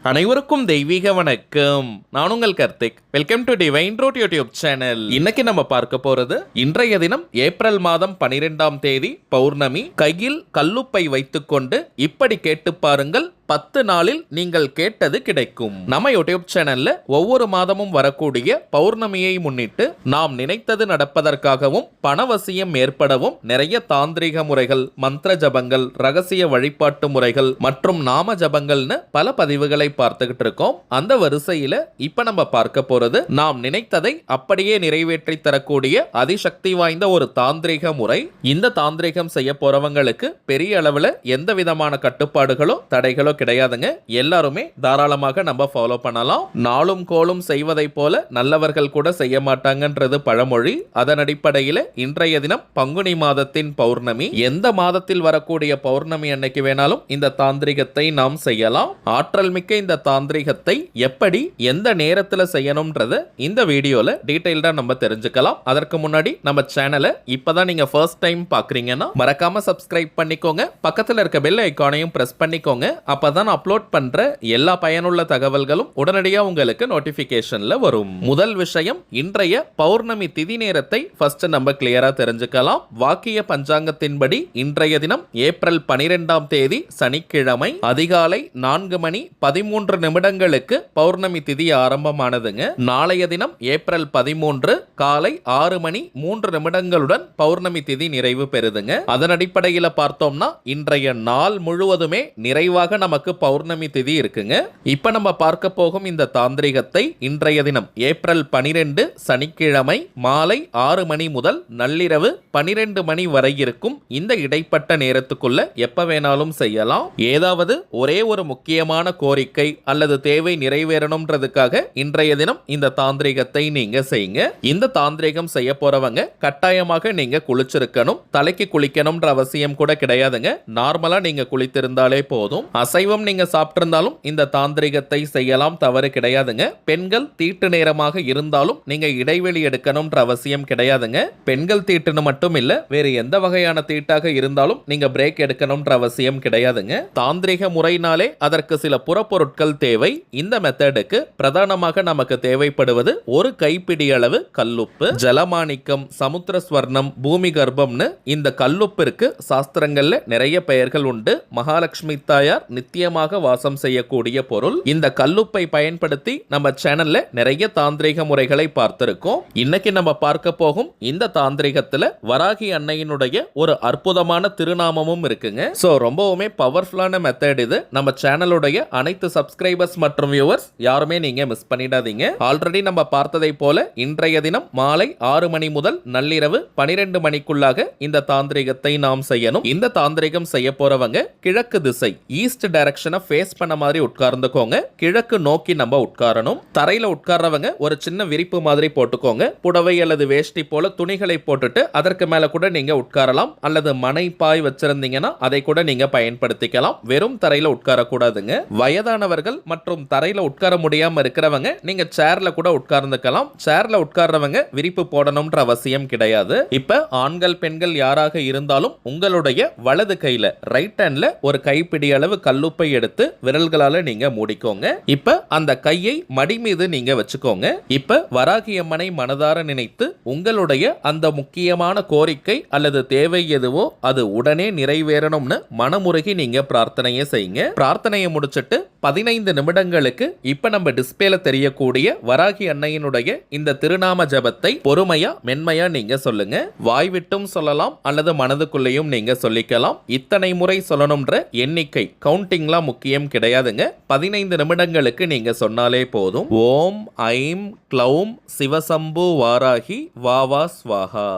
அனைவருக்கும் தெய்வீக வணக்கம். நான் உங்கள் Karthik. Welcome to divine truth YouTube channel. இன்னைக்கு நம்ம பார்க்க போறது இன்றைய தினம் ஏப்ரல் மாதம் 12ஆம் தேதி பௌர்ணமி. கையில் கல்லுப்பை வைத்துக்கொண்டு இப்படி கேட்டு பாருங்கள், 10 நாளில் நீங்கள் கேட்டது கிடைக்கும். நம்ம யூடியூப் சேனல்ல ஒவ்வொரு மாதமும் வரக்கூடிய பௌர்ணமியை முன்னிட்டு நாம் நினைத்தது நடப்பதற்காகவும் பணவசியம் ஏற்படவும் நிறைய தாந்திரிக முறைகள், மந்திர ஜபங்கள், ரகசிய வழிபாட்டு முறைகள் மற்றும் நாம ஜபங்கள்னு பல பதிவுகளை பார்த்துக்கிட்டு இருக்கோம். அந்த வரிசையில இப்ப நம்ம பார்க்க போறது நாம் நினைத்ததை அப்படியே நிறைவேற்றி தரக்கூடிய அதிசக்தி வாய்ந்த ஒரு தாந்திரிக முறை. இந்த தாந்திரிகம் செய்ய போறவங்களுக்கு பெரிய அளவுல எந்த விதமான கட்டுப்பாடுகளோ தடைகளோ கிடையாதுங்க. எல்லாருமே தாராளமாக நம்ம ஃபாலோ பண்ணலாம். நாளும் கோளும் செய்வதை போல நல்லவர்கள் கூட செய்ய மாட்டாங்கன்றது பழமொழி. அதன் அடிப்படையில் இன்றைய தினம் பங்குனி மாதத்தின் பௌர்ணமி. எந்த மாதத்தில் வரக்கூடிய பௌர்ணமி அன்னைக்கு வேணாலும் இந்த தாந்திரிகத்தை நாம் செய்யலாம். ஆற்றல் மிக்க இந்த தாந்திரிகத்தை எப்படி எந்த நேரத்தில் செய்யணும்ன்றத இந்த வீடியோல டீடைல்டா நம்ம தெரிஞ்சுக்கலாம். அதற்கு முன்னாடி நம்ம சேனலை இப்பதான் நீங்க ஃபர்ஸ்ட் டைம் பாக்குறீங்கன்னா மறக்காம சப்ஸ்கிரைப் பண்ணிக்கோங்க. பக்கத்தில் இருக்க பெல் ஐகானையும் பிரஸ் பண்ணிக்கோங்க. அப்பதான் அப்லோட் பண்ற எல்லா பயனுள்ள தகவல்களும் உடனடியாக உங்களுக்கு நோட்டிபிகேஷன்ல வரும். முதல் விஷயம், இன்றைய பௌர்ணமி திதி நேரத்தை ஃபர்ஸ்ட் நம்ம கிளியரா தெரிஞ்சுக்கலாம். வாக்கிய பஞ்சாங்கத்தின்படி இன்றைய தினம் ஏப்ரல் 12ஆம் தேதி சனிக்கிழமை அதிகாலை 4:13 பௌர்ணமி திதி ஆரம்பமானதுங்க. நாளைய தினம் ஏப்ரல் 13 காலை 6:03 பௌர்ணமி திதி நிறைவு பெறுதுங்க. அதன் அடிப்படையில் பார்த்தோம்னா இன்றைய நாள் முழுவதுமே நிறைவாக நமக்கு பௌர்ணமி திதி இருக்குங்க. இப்ப நம்ம பார்க்க போகும் இந்த தாந்திரிகத்தை இன்றைய தினம் ஏப்ரல் 12 சனிக்கிழமை மாலை 6 மணி முதல் நள்ளிரவு 12 மணி வரை இருக்கும் இந்த இடைப்பட்ட நேரத்துக்குள்ள எப்ப வேணாலும் செய்யலாம். ஏதாவது ஒரே ஒரு முக்கியமான கோரிக்கை அல்லது தேவை நிறைவேறணும்ன்றதுக்காக இன்றைய தினம் இந்த தாந்திரிகத்தை நீங்க செய்யுங்க. இந்த தாந்திரிகம் செய்ய போறவங்க கட்டாயமாக நீங்க குளிச்சிருக்கணும். தலைக்கு குளிக்கணும்ன்ற அவசியம் கூட கிடையாதுங்க. நார்மலா நீங்க குளித்திருந்தாலே போதும். அசைவம் நீங்க சாப்பிட்டிருந்தாலும் இந்த தாந்திரிகத்தை செய்யலாம், தவறு கிடையாதுங்க. பெண்கள் தீட்டு நேரமாக இருந்தாலும் நீங்க இடைவெளி எடுக்கணும்ன்ற அவசியம் கிடையாதுங்க. பெண்கள் தீட்டுன்னு மட்டும் இல்ல, வேறு எந்த வகையான தீட்டாக இருந்தாலும் நீங்க பிரேக் எடுக்கணும்ன்ற அவசியம் கிடையாதுங்க. தாந்திரிக முறையினாலே அதற்கு சில புறப்பொருட்கள் தேவை. இந்த மெத்தடுக்கு பிரதானமாக நமக்கு தேவைப்படுவது ஒரு கைப்பிடி அளவு கல்லுப்பு. ஜலமாணிக்கம், சமுத்திர ஸ்வர்ணம், பூமி கர்ப்பம்னு இந்த கல்லுப்பிற்கு சாஸ்திரங்கள்ல நிறைய பெயர்கள் உண்டு. மகாலட்சுமி தாயார் நித்தியமாக வாசம் செய்யக்கூடிய பொருள். இந்த கல்லுப்பை பயன்படுத்தி நம்ம சேனல்ல நிறைய தாந்திரிக முறைகளை பார்த்திருக்கோம். இன்னைக்கு நம்ம பார்க்க போகும் இந்த தாந்திரிகத்துல வராகி அன்னையினுடைய ஒரு அற்புதமான திருநாமமும் இருக்குங்க. சோ ரொம்பவுமே பவர்ஃபுல்லான மெத்தட் இது. நம்ம சேனலுடைய அனைத்து சப்ஸ்கிரைபர்ஸ் மற்றும் வியூவர்ஸ் யாருமே நீங்க மிஸ் பண்ணிடாதீங்க. ஆல்ரெடி நம்ம பார்த்ததை போல இன்றைய தினம் மாலை 6 மணி முதல் நள்ளிரவு 12 மணிக்குள்ளாக இந்த தாந்திரிகத்தை நாம் செய்யணும். இந்த தாந்திரிகம் செய்ய போறவங்க கிழக்கு திசை, ஈஸ்ட் டைரக்ஷனை ஃபேஸ் பண்ண மாதிரி உட்கார்ந்துக்கோங்க. கிழக்கு நோக்கி நம்ம உட்காரணும். தரையில உட்கார்றவங்க ஒரு சின்ன விரிப்பு மாதிரி போட்டுக்கோங்க. புடவை அல்லது வேஷ்டி போல துணிகளை போட்டுட்டு அதற்கு மேல கூட நீங்க உட்காரலாம். அல்லது மனை பாய் வச்சிருந்தீங்கன்னா அதை கூட நீங்க பயன்படுத்திக்கலாம். வெறும் தரையில உட்கார கூடாதுங்க. வயதானவர்கள் மற்றும் தரையில உட்கார முடியாம இருக்கிறவங்க நீங்க சேர்ல கூட உட்கார்ந்துக்கலாம். சேர்ல உட்கார்றவங்க விரிப்பு போடணும்ன்ற அவசியம் கிடையாது. இப்ப ஆண்கள் பெண்கள் யாராக இருந்தாலும் உங்களுடைய வலது கையில ரைட் ஹேண்ட்ல ஒரு கைப்பிடி அளவு கல்லுப்பை எடுத்து விரல்களால நீங்க மூடிக்கோங்க. இப்ப அந்த கையை மடி மீது நீங்க வச்சுக்கோங்க. இப்ப வராகி அம்மனை மனதார நினைத்து உங்களுடைய அந்த முக்கியமான கோரிக்கை அல்லது தேவை எதுவோ அது உடனே நிறைவேறணும்னு மனமுருகி நீங்க பிரார்த்தனையை செய்யுங்க. பிரார்த்தனையை முடிச்சிட்டு 15 நிமிடங்களுக்கு இப்ப நம்ம டிஸ்பிளேல தெரியக்கூடிய வராகி அன்னையினுடைய இந்த திருநாம ஜபத்தை பொறுமையா மென்மையா நீங்க சொல்லுங்க. வாய் விட்டும் சொல்லலாம் அல்லது மனதுக்குள்ளேயும் நீங்க சொல்லிக்கலாம். இத்தனை முறை சொல்லணும்ன்ற எண்ணிக்கை கவுண்டிங்லாம் முக்கியம் கிடையாதுங்க. 15 நிமிடங்களுக்கு நீங்க சொன்னாலே போதும். ஓம் ஐம் க்ளௌம் சிவசம்பு வாராகி வாவா ஸ்வாஹா.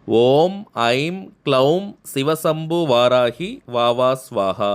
ஓம் ஐம் க்ளௌம் சிவசம்பு வாராகி வாவா ஸ்வாஹா.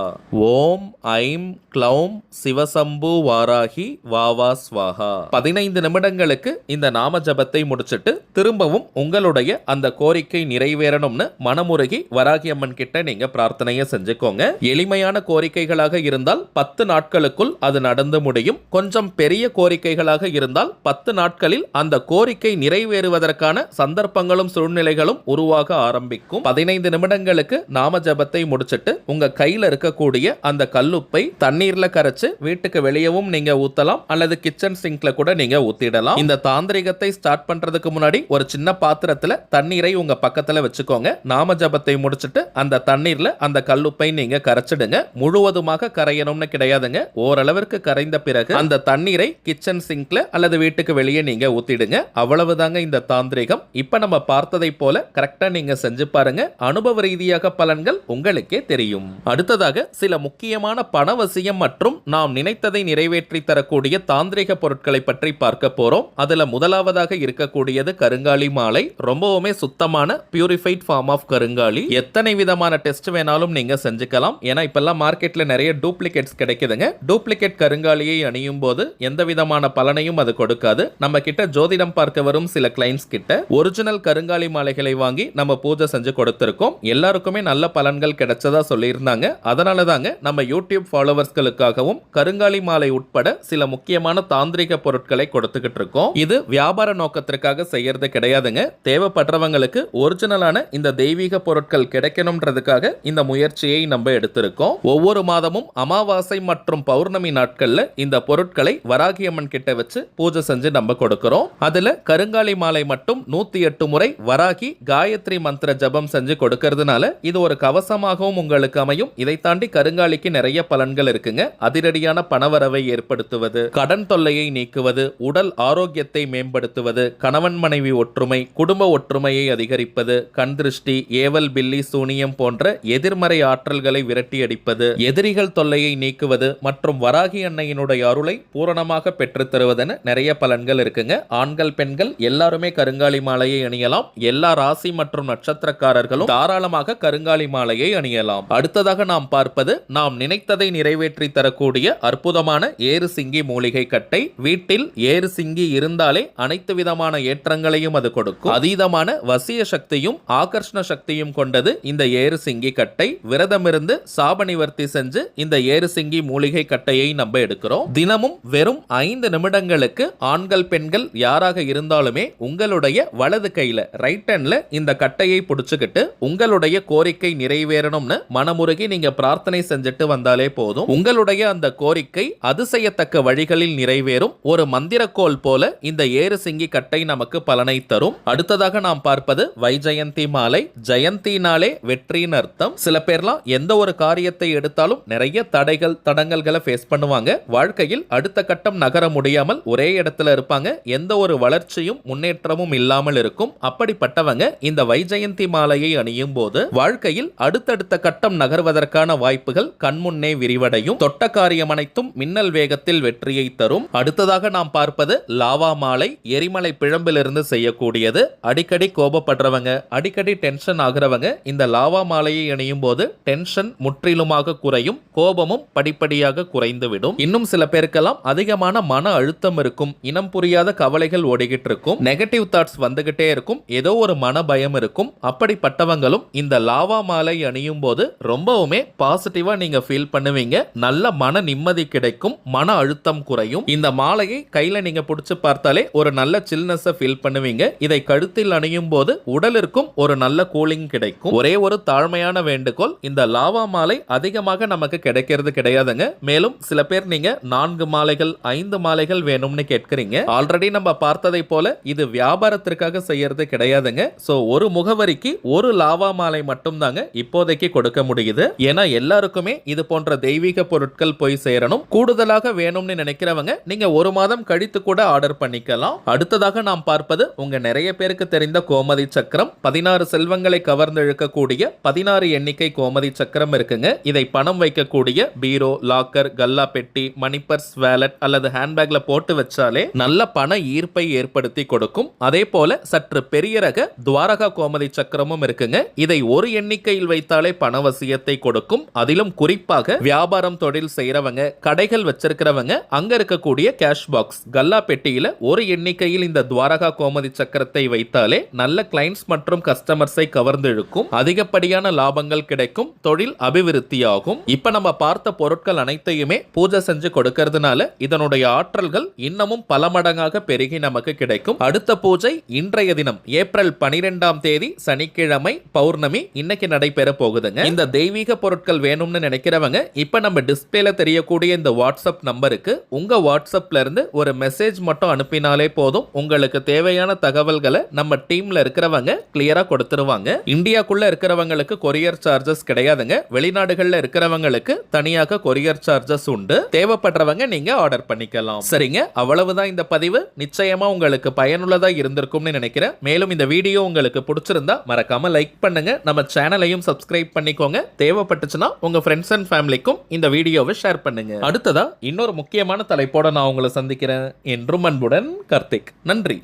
ஓம் ஐம் க்ளௌம் சிவசம்பு வாராகி வாவா ஸ்வாஹா. 15 நிமிடங்களுக்கு இந்த நாம ஜபத்தை முடிச்சிட்டு திரும்பவும் உங்களுடைய அந்த கோரிக்கை நிறைவேறணும்னு மனமுருகி வராகி அம்மன் கிட்ட நீங்க பிரார்த்தனையை செஞ்சுக்கோங்க. எளிமையான கோரிக்கைகளாக இருந்தால் 10 நாட்களுக்குள் அது நடந்து முடியும். கொஞ்சம் பெரிய கோரிக்கைகளாக இருந்தால் 10 நாட்களில் அந்த கோரிக்கை நிறைவேறுவதற்கான சந்தர்ப்பங்களும் சூழ்நிலைகளும் மூலம் உருவாக ஆரம்பிக்கும். 15 நிமிடங்களுக்கு நாம ஜபத்தை முடிச்சிட்டு உங்க கையில இருக்கக்கூடிய அந்த கல்லுப்பை தண்ணீர்ல கரைச்சு வீட்டுக்கு வெளியவும் நீங்க ஊத்தலாம் அல்லது கிச்சன் சிங்க்ல கூட நீங்க ஊத்திடலாம். இந்த தாந்திரிகத்தை ஸ்டார்ட் பண்றதுக்கு முன்னாடி ஒரு சின்ன பாத்திரத்துல தண்ணீரை உங்க பக்கத்துல வச்சுக்கோங்க. நாம ஜபத்தை முடிச்சிட்டு அந்த தண்ணீர்ல அந்த கல்லுப்பை நீங்க கரைச்சிடுங்க. முழுவதுமாக கரையணும்னு கிடையாதுங்க. ஓரளவிற்கு கரைந்த பிறகு அந்த தண்ணீரை கிச்சன் சிங்க்ல அல்லது வீட்டுக்கு வெளியே நீங்க ஊத்திடுங்க. அவ்வளவுதாங்க இந்த தாந்திரிகம். இப்ப நம்ம பார்த்ததை போல கரெக்டா நீங்க செஞ்சு பாருங்க. அனுபவ ரீதியாக பலன்கள் உங்களுக்கே தெரியும். அடுத்ததாக சில முக்கியமான பணவசியம் மற்றும் நாம் நினைத்ததை நிறைவேற்றி தரக்கூடிய தாந்திரிக பொருட்களை பற்றி பார்க்க போறோம். அதுல முதலாவதாக இருக்கக்கூடியது கருங்காலி மாலை. ரொம்பவுமே சுத்தமான பியூரிஃபைட் ஃபார்ம் ஆஃப் கருங்காலி. எத்தனை விதமான டெஸ்ட் வேணாலும் நீங்க செஞ்சுக்கலாம். ஏன்னா இப்பெல்லாம் மார்க்கெட்ல நிறைய டூப்ளிகேட்ஸ் கிடைக்குதுங்க. டூப்ளிகேட் கருங்காலியை அணியும் போது எந்த விதமான பலனையும் அது கொடுக்காது. நம்ம கிட்ட ஜோதிடம் பார்க்க வரும் சில கிளைண்ட்ஸ் கிட்ட ஒரிஜினல் கருங்காலி மாலைகளை வாங்கி நம்ம பூஜை செஞ்சு கொடுத்திருக்கோம். எல்லாருக்குமே நல்ல பலன்கள் கிடைச்சதா சொல்லியிருந்தாங்க. அதனால தாங்க நம்ம யூடியூப் ஃபாலோவர்ஸ்களுக்காகவும் கருங்காலி மாலை உட்பட சில முக்கியமான தாந்திரிக பொருட்களை கொடுத்துக்கிட்டு இருக்கோம். இது வியாபார நோக்கத்திற்காக செய்யறது கிடையாதுங்க. தேவைப்படுறவங்களுக்கு ஒரிஜினலான இந்த தெய்வீக பொருட்கள் கிடைக்கணும்ன்றதுக்காக இந்த முயற்சியை நம்ம எடுத்திருக்கோம். ஒவ்வொரு மாதமும் அமாவாசை மற்றும் பௌர்ணமி நாட்கள்ல இந்த பொருட்களை வராகி அம்மன் கிட்ட வச்சு பூஜை செஞ்சு நம்ம கொடுக்கிறோம். அதுல கருங்காலி மாலை மட்டும் 108 முறை வராகி காயத்ரி மந்திர ஜபம் செஞ்சு கொடுக்கிறதுனால இது ஒரு கவசமாகவும் உங்களுக்கு அமையும். இதை தாண்டி கருங்காலிக்கு நிறைய பலன்கள் இருக்குங்க. அதிரடியான பணவரவை ஏற்படுத்துவது, கடன் தொல்லையை நீக்குவது, உடல் ஆரோக்கியத்தை மேம்படுத்துவது, கணவன் மனைவி ஒற்றுமை, குடும்ப ஒற்றுமையை அதிகரிப்பது, கண் திருஷ்டி, ஏவல் பில்லி சூனியம் போன்ற எதிர்மறை ஆற்றல்களை விரட்டி அடிப்பது, எதிரிகள் தொல்லையை நீக்குவது மற்றும் வராகி அன்னையினுடைய அருளை பூரணமாக பெற்றுத் தருவதென நிறைய பலன்கள் இருக்குங்க. ஆண்கள் பெண்கள் எல்லாருமே கருங்காலி மாலையை அணியலாம். எல்லா ராசி மற்றும் நட்சத்திரக்காரர்களும் தாராளமாக கருங்காலி மாலையை அணியலாம். அடுத்ததாக நாம் பார்ப்பது நாம் நினைத்ததை நிறைவேற்றி தரக்கூடிய அற்புதமான ஏறு சிங்கி மூலிகை கட்டை. வீட்டில் ஏறு சிங்கி இருந்தாலே அனைத்து விதமான ஏற்றங்களையும் அது கொடுக்கும். அதீதமான வசிய சக்தியும் ஆகர்ஷண சக்தியும் கொண்டது இந்த ஏறு சிங்கி கட்டை. விரதமிருந்து சாப நிவர்த்தி செஞ்சு இந்த ஏறு சிங்கி மூலிகை கட்டையை நம்ம எடுக்கிறோம். தினமும் வெறும் 5 நிமிடங்களுக்கு ஆண்கள் பெண்கள் யாராக இருந்தாலுமே உங்களுடைய வலது கையில ரைட் ஹேண்ட்ல இந்த கட்டையை பிடிச்சுக்கிட்டு உங்களுடைய கோரிக்கை நிறைவேறணும்னு மனமுருகி நீங்க பிரார்த்தனை செஞ்சுட்டு வந்தாலே போதும். உங்களுடைய அந்த கோரிக்கை அதிசயத்தக்க வழிகளில் நிறைவேறும். ஒரு மந்திரக்கோள் போல இந்த ஏறு சிங்கி கட்டை நமக்கு பலனை தரும். அடுத்ததாக நாம் பார்ப்பது வைஜெயந்தி மாலை. ஜெயந்தினாலே வெற்றின்னு அர்த்தம். சில பேர்லாம் எந்த ஒரு காரியத்தை எடுத்தாலும் நிறைய தடைகள் தடங்கல்களை ஃபேஸ் பண்ணுவாங்க. வாழ்க்கையில் அடுத்த கட்டம் நகர முடியாமல் ஒரே இடத்துல இருப்பாங்க. எந்த ஒரு வளர்ச்சியும் முன்னேற்றமும் இல்லாமல் இருக்கும். அப்படிப்பட்டவங்க இந்த வைஜெயந்தி மாலையை அணியும் போது வாழ்க்கையில் அடுத்தடுத்த கட்டம் நகர்வதற்கான வாய்ப்புகள் கண்முன்னே விரிவடையும். தொட்ட காரியம் அனைத்தும் மின்னல் வேகத்தில் வெற்றியை தரும். அடுத்ததாக நாம் பார்ப்பது லாவா மாலை. எரிமலை பிழம்பிலிருந்து செய்யக்கூடியது. அடிக்கடி கோபப்படுறவங்க, அடிக்கடி டென்ஷன் ஆகிறவங்க இந்த லாவா மாலையை அணியும் போது டென்ஷன் முற்றிலுமாக குறையும். கோபமும் படிப்படியாக குறைந்துவிடும். இன்னும் சில பேருக்கெல்லாம் அதிகமான மன அழுத்தம் இருக்கும். இனம் புரியாத கவலைகள் ஓடிக்கிட்டு இருக்கும். நெகட்டிவ் தாட்ஸ் வந்துகிட்டே இருக்கும். ஏதோ ஒரு மன பயம் இருக்கும். அப்படிப்பட்டவங்களும் இந்த லாவா மாலை அணியும் போது ரொம்பவுமே பாசிட்டிவா நீங்க ஃபீல் பண்ணுவீங்க. நல்ல மன நிம்மதி கிடைக்கும். மன அழுத்தம் குறையும். இந்த மாலையை கையில நீங்க பிடிச்சு பார்த்தாலே ஒரு நல்ல சில்னஸ் ஃபீல் பண்ணுவீங்க. இதை கழுத்தில் அணியும் போது உடலிற்கும் ஒரு நல்ல கூலிங் கிடைக்கும். ஒரே ஒரு தாழ்மையான வேண்டுகோள், இந்த லாவா மாலை அதிகமாக நமக்கு கிடைக்கிறது கிடையாதுங்க. மேலும் சில பேர் நீங்க 4 மாலைகள் 5 மாலைகள் வேணும்னு கேட்கிறீங்க. ஆல்ரெடி நம்ம பார்த்ததை போல இது வியாபாரத்திற்காக செய்யறது கிடையாதுங்க. சோ ஒரு முகவரிக்கு ஒரு லாவா மாலை மட்டும் தாங்க இப்போதைக்கு கொடுக்க முடியுது. ஏன்னா எல்லாருக்குமே இது போன்ற தெய்வீக பொருட்கள் போய் சேரணும். கூடுதலாக வேணும்னு நினைக்கிறவங்க நீங்க ஒரு மாதம் கழித்து கூட ஆர்டர் பண்ணிக்கலாம். அடுத்ததாக நாம் பார்ப்பது உங்க நிறைய பேருக்கு தெரிந்த கோமதி சக்கரம். 16 செல்வங்களை கவர்ந்து இழுக்கக்கூடிய 16 எண்ணிக்கை கோமதி சக்கரம் இருக்குங்க. இதை பணம் வைக்கக்கூடிய பீரோ, லாக்கர், கல்லா பெட்டி, மணி பர்ஸ், வேலட் அல்லது ஹேண்ட்பேக்ல போட்டு வச்சாலே நல்ல பண ஈர்ப்பை ஏற்படுத்தி கொடுக்கும். அதே போல சற்று பெரிய ரக துவாரகா கோமதி சக்கரமும் இருக்குங்க. இதை ஒரு எண்ணிக்கையில் வைத்தாலே பணவசியத்தை கொடுக்கும். அதிலும் குறிப்பாக வியாபாரம் தொழில் செய்யறவங்க, கடைகள் வச்சிருக்கிறவங்க அங்க இருக்கக்கூடிய கேஷ் பாக்ஸ் கல்லா பெட்டியில ஒரு எண்ணிக்கையில் இந்த துவாரகா கோமதி சக்கரத்தை வைத்தாலே நல்ல கிளைண்ட்ஸ் மற்றும் கஸ்டமர்ஸை கவர்ந்து இழுக்கும். அதிகப்படியான லாபங்கள் கிடைக்கும். தொழில் அபிவிருத்தியாகும். இப்ப நம்ம பார்த்த பொருட்கள் அனைத்தையுமே பூஜை செஞ்சு கொடுக்கிறதுனால இதனுடைய ஆற்றல்கள் இன்னமும் பல மடங்காக பெருகி நமக்கு கிடைக்கும். அடுத்த பூஜை இன்றைய தினம் ஏப்ரல் 12 12ஆம் தேதி சனிக்கிழமை பௌர்ணமி இன்னைக்கு நடைபெற போகுதுங்க. இந்த தெய்வீக பொருட்கள் வேணும்னு நினைக்கிறவங்க இப்ப நம்ம டிஸ்பிளேல தெரியக்கூடிய இந்த வாட்ஸ்அப் நம்பருக்கு உங்க வாட்ஸ்அப்ல இருந்து ஒரு மெசேஜ் மட்டும் அனுப்பினாலே போதும். உங்களுக்கு தேவையான தகவல்களை நம்ம டீம்ல இருக்கிறவங்க கிளியரா கொடுத்துருவாங்க. இந்தியாக்குள்ள இருக்கிறவங்களுக்கு கொரியர் சார்ஜஸ் கிடையாதுங்க. வெளிநாடுகள்ல இருக்கிறவங்களுக்கு தனியாக கொரியர் சார்ஜஸ் உண்டு. தேவைப்படுறவங்க நீங்க ஆர்டர் பண்ணிக்கலாம். சரிங்க, அவ்வளவுதான் இந்த பதிவு. நிச்சயமா உங்களுக்கு பயனுள்ளதா இருந்திருக்கும்னு நினைக்கிறேன். மேலும் இந்த வீடியோ உங்களுக்கு பிடிச்சிருந்தா மறக்காம லைக் பண்ணுங்க. நம்ம சேனலையும் சப்ஸ்கிரைப் பண்ணிக்கோங்க. தேவைப்பட்டுச்சுன்னா உங்க ஃப்ரெண்ட்ஸ் அண்ட் ஃபேமிலிக்கும் இந்த வீடியோவை ஷேர் பண்ணுங்க. அடுத்ததா இன்னொரு முக்கியமான தலைப்போட நான் உங்களை சந்திக்கிறேன். என்றும் அன்புடன் கார்த்திக். நன்றி.